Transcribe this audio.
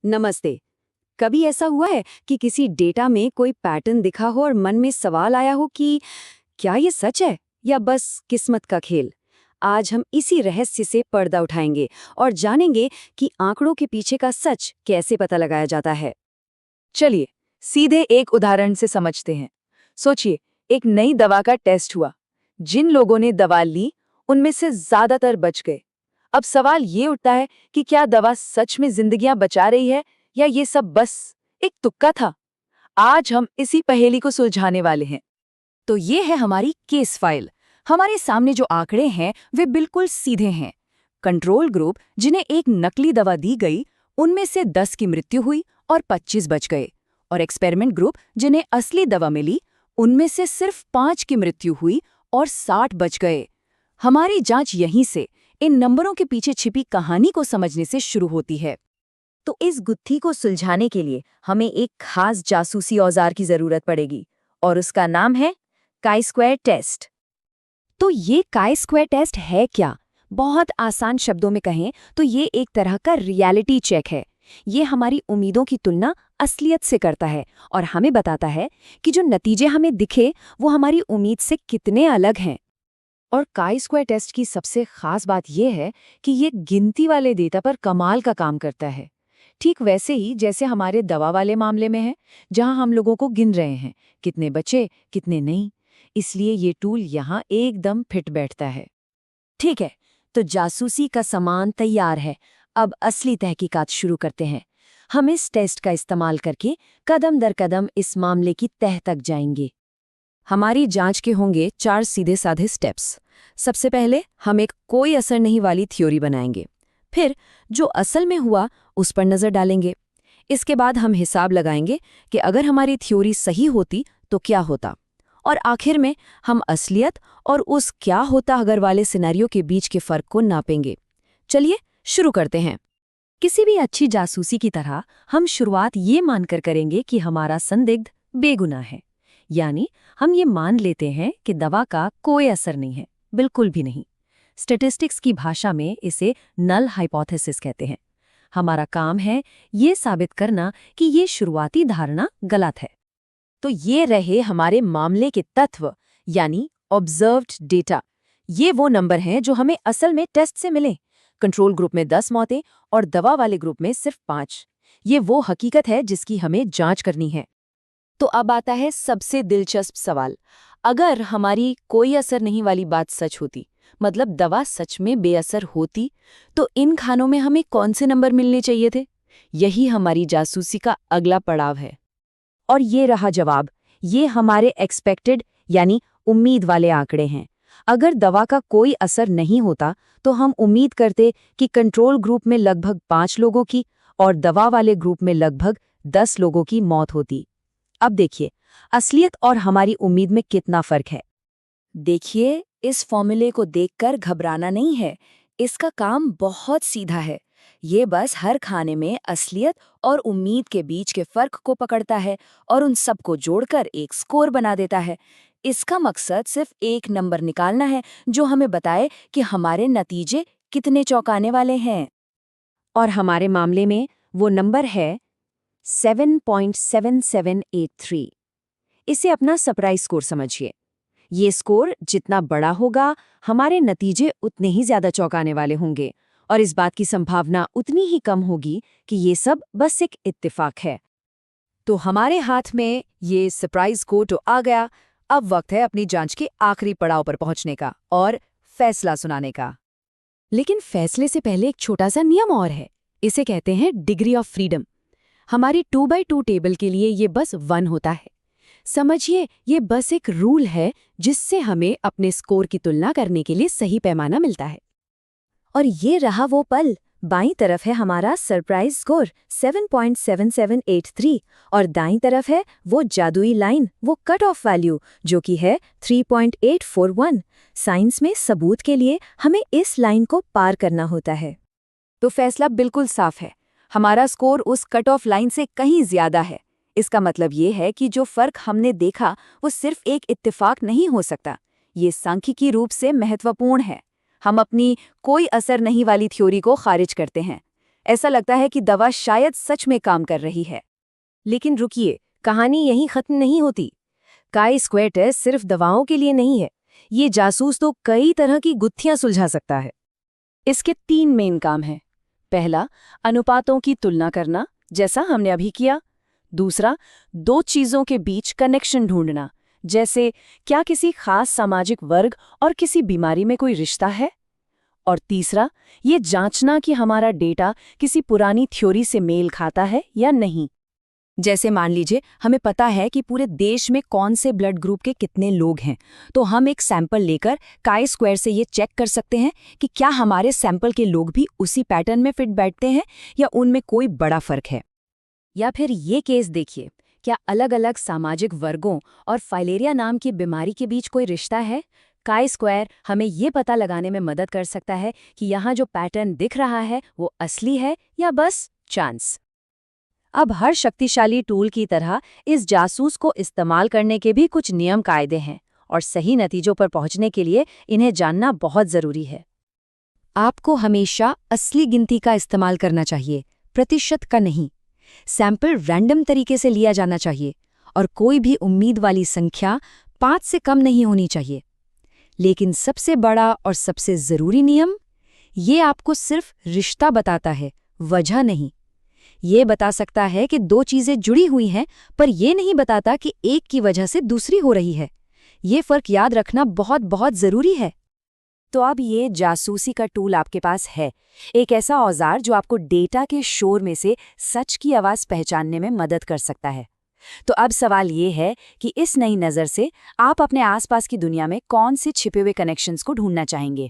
नमस्ते। कभी ऐसा हुआ है कि किसी डेटा में कोई पैटर्न दिखा हो और मन में सवाल आया हो कि क्या ये सच है या बस किस्मत का खेल? आज हम इसी रहस्य से पर्दा उठाएंगे और जानेंगे कि आंकड़ों के पीछे का सच कैसे पता लगाया जाता है। चलिए सीधे एक उदाहरण से समझते हैं। सोचिए, एक नई दवा का टेस्ट हुआ। जिन लोगों ने दवा ली उनमें से ज्यादातर बच गए। अब सवाल ये उठता है कि क्या दवा सच में जिंदगियां बचा रही है या ये सब बस एक तुक्का था। आज हम इसी पहेली को सुलझाने वाले हैं। तो ये है हमारी केस फाइल। हमारे सामने जो आंकड़े हैं वे बिल्कुल सीधे हैं। कंट्रोल ग्रुप जिन्हें एक नकली दवा दी गई, उनमें से 10 की मृत्यु हुई और 25 बच गए। और एक्सपेरिमेंट ग्रुप जिन्हें असली दवा मिली, उनमें से सिर्फ 5 की मृत्यु हुई और 60 बच गए। हमारी जांच यहीं से इन नंबरों के पीछे छिपी कहानी को समझने से शुरू होती है। तो इस गुत्थी को सुलझाने के लिए हमें एक खास जासूसी औजार की जरूरत पड़ेगी और उसका नाम है काई-स्क्वायर टेस्ट। तो ये काई-स्क्वायर टेस्ट है क्या? बहुत आसान शब्दों में कहें तो ये एक तरह का रियलिटी चेक है। ये हमारी उम्मीदों की तुलना असलियत से करता है और हमें बताता है कि जो नतीजे हमें दिखे वो हमारी उम्मीद से कितने अलग हैं। और काई-स्क्वायर टेस्ट की सबसे खास बात यह है कि ये गिनती वाले डेटा पर कमाल का काम करता है। ठीक वैसे ही जैसे हमारे दवा वाले मामले में है, जहां हम लोगों को गिन रहे हैं कितने बचे कितने नहीं। इसलिए ये टूल यहाँ एकदम फिट बैठता है। ठीक है, तो जासूसी का सामान तैयार है। अब असली तहकीकात शुरू करते हैं। हम इस टेस्ट का इस्तेमाल करके कदम दर कदम इस मामले की तह तक जाएंगे। हमारी जांच के होंगे 4 सीधे साधे स्टेप्स। सबसे पहले हम एक कोई असर नहीं वाली थ्योरी बनाएंगे। फिर जो असल में हुआ उस पर नजर डालेंगे। इसके बाद हम हिसाब लगाएंगे कि अगर हमारी थ्योरी सही होती तो क्या होता। और आखिर में हम असलियत और उस क्या होता अगर वाले सिनेरियो के बीच के फर्क को नापेंगे। चलिए शुरू करते हैं। किसी भी अच्छी जासूसी की तरह हम शुरुआत ये मानकर करेंगे कि हमारा संदिग्ध बेगुनाह है। यानी हम ये मान लेते हैं कि दवा का कोई असर नहीं है, बिल्कुल भी नहीं। स्टैटिस्टिक्स की भाषा में इसे नल हाइपोथेसिस कहते हैं। हमारा काम है ये साबित करना कि ये शुरुआती धारणा गलत है। तो ये रहे हमारे मामले के तत्व, यानी ऑब्जर्व्ड डेटा। ये वो नंबर हैं जो हमें असल में टेस्ट से मिले। कंट्रोल ग्रुप में 10 मौतें और दवा वाले ग्रुप में सिर्फ 5। ये वो हकीकत है जिसकी हमें जांच करनी है। तो अब आता है सबसे दिलचस्प सवाल। अगर हमारी कोई असर नहीं वाली बात सच होती, मतलब दवा सच में बेअसर होती, तो इन खानों में हमें कौन से नंबर मिलने चाहिए थे? यही हमारी जासूसी का अगला पड़ाव है। और ये रहा जवाब। ये हमारे एक्सपेक्टेड यानी उम्मीद वाले आंकड़े हैं। अगर दवा का कोई असर नहीं होता तो हम उम्मीद करते कि कंट्रोल ग्रुप में लगभग 5 लोगों की और दवा वाले ग्रुप में लगभग 10 लोगों की मौत होती। अब देखिए असलियत और हमारी उम्मीद में कितना फर्क है। देखिए, इस फॉर्मूले को देखकर घबराना नहीं है। इसका काम बहुत सीधा है। ये बस हर खाने में असलियत और उम्मीद के बीच के फर्क को पकड़ता है और उन सबको जोड़कर एक स्कोर बना देता है। इसका मकसद सिर्फ एक नंबर निकालना है जो हमें बताए कि हमारे नतीजे कितने चौंकाने वाले हैं। और हमारे मामले में वो नंबर है 7.7783। इसे अपना सरप्राइज स्कोर समझिए। ये स्कोर जितना बड़ा होगा, हमारे नतीजे उतने ही ज्यादा चौंकाने वाले होंगे और इस बात की संभावना उतनी ही कम होगी कि ये सब बस एक इत्तेफाक है। तो हमारे हाथ में ये सरप्राइज स्कोर तो आ गया। अब वक्त है अपनी जांच के आखिरी पड़ाव पर पहुंचने का और फैसला सुनाने का। लेकिन फैसले से पहले एक छोटा सा नियम और है। इसे कहते हैं डिग्री ऑफ फ्रीडम। हमारी 2x2 टेबल के लिए ये बस 1 होता है। समझिए, ये बस एक रूल है जिससे हमें अपने स्कोर की तुलना करने के लिए सही पैमाना मिलता है। और ये रहा वो पल। बाईं तरफ है हमारा सरप्राइज स्कोर 7.7783 और दाईं तरफ है वो जादुई लाइन, वो कट ऑफ वैल्यू जो कि है 3.841। साइंस में सबूत के लिए हमें इस लाइन को पार करना होता है। तो फैसला बिल्कुल साफ है। हमारा स्कोर उस कट ऑफ लाइन से कहीं ज्यादा है। इसका मतलब ये है कि जो फर्क हमने देखा वो सिर्फ एक इत्तेफाक नहीं हो सकता। ये सांख्यिकी रूप से महत्वपूर्ण है। हम अपनी कोई असर नहीं वाली थ्योरी को खारिज करते हैं। ऐसा लगता है कि दवा शायद सच में काम कर रही है। लेकिन रुकिए, कहानी यहीं खत्म नहीं होती। काई स्क्वायर टेस्ट सिर्फ दवाओं के लिए नहीं है, ये जासूस तो कई तरह की गुत्थियां सुलझा सकता है। इसके 3 मेन काम हैं। पहला, अनुपातों की तुलना करना, जैसा हमने अभी किया। दूसरा, 2 चीजों के बीच कनेक्शन ढूंढना, जैसे क्या किसी खास सामाजिक वर्ग और किसी बीमारी में कोई रिश्ता है। और तीसरा, ये जांचना कि हमारा डेटा किसी पुरानी थ्योरी से मेल खाता है या नहीं। जैसे मान लीजिए हमें पता है कि पूरे देश में कौन से ब्लड ग्रुप के कितने लोग हैं, तो हम एक सैंपल लेकर काई स्क्वायर से ये चेक कर सकते हैं कि क्या हमारे सैंपल के लोग भी उसी पैटर्न में फिट बैठते हैं या उनमें कोई बड़ा फर्क है। या फिर ये केस देखिए, क्या अलग अलग सामाजिक वर्गों और फाइलेरिया नाम की बीमारी के बीच कोई रिश्ता है। काई स्क्वायर हमें ये पता लगाने में मदद कर सकता है कि यहाँ जो पैटर्न दिख रहा है वो असली है या बस चांस। अब हर शक्तिशाली टूल की तरह इस जासूस को इस्तेमाल करने के भी कुछ नियम कायदे हैं, और सही नतीजों पर पहुंचने के लिए इन्हें जानना बहुत जरूरी है। आपको हमेशा असली गिनती का इस्तेमाल करना चाहिए, प्रतिशत का नहीं। सैंपल रैंडम तरीके से लिया जाना चाहिए और कोई भी उम्मीद वाली संख्या 5 से कम नहीं होनी चाहिए। लेकिन सबसे बड़ा और सबसे जरूरी नियम, ये आपको सिर्फ रिश्ता बताता है, वजह नहीं। ये बता सकता है कि 2 चीजें जुड़ी हुई हैं, पर यह नहीं बताता कि एक की वजह से दूसरी हो रही है। ये फर्क याद रखना बहुत बहुत जरूरी है। तो अब ये जासूसी का टूल आपके पास है, एक ऐसा औजार जो आपको डेटा के शोर में से सच की आवाज पहचानने में मदद कर सकता है। तो अब सवाल ये है कि इस नई नज़र से आप अपने आसपास की दुनिया में कौन से छिपे हुए कनेक्शंस को ढूंढना चाहेंगे।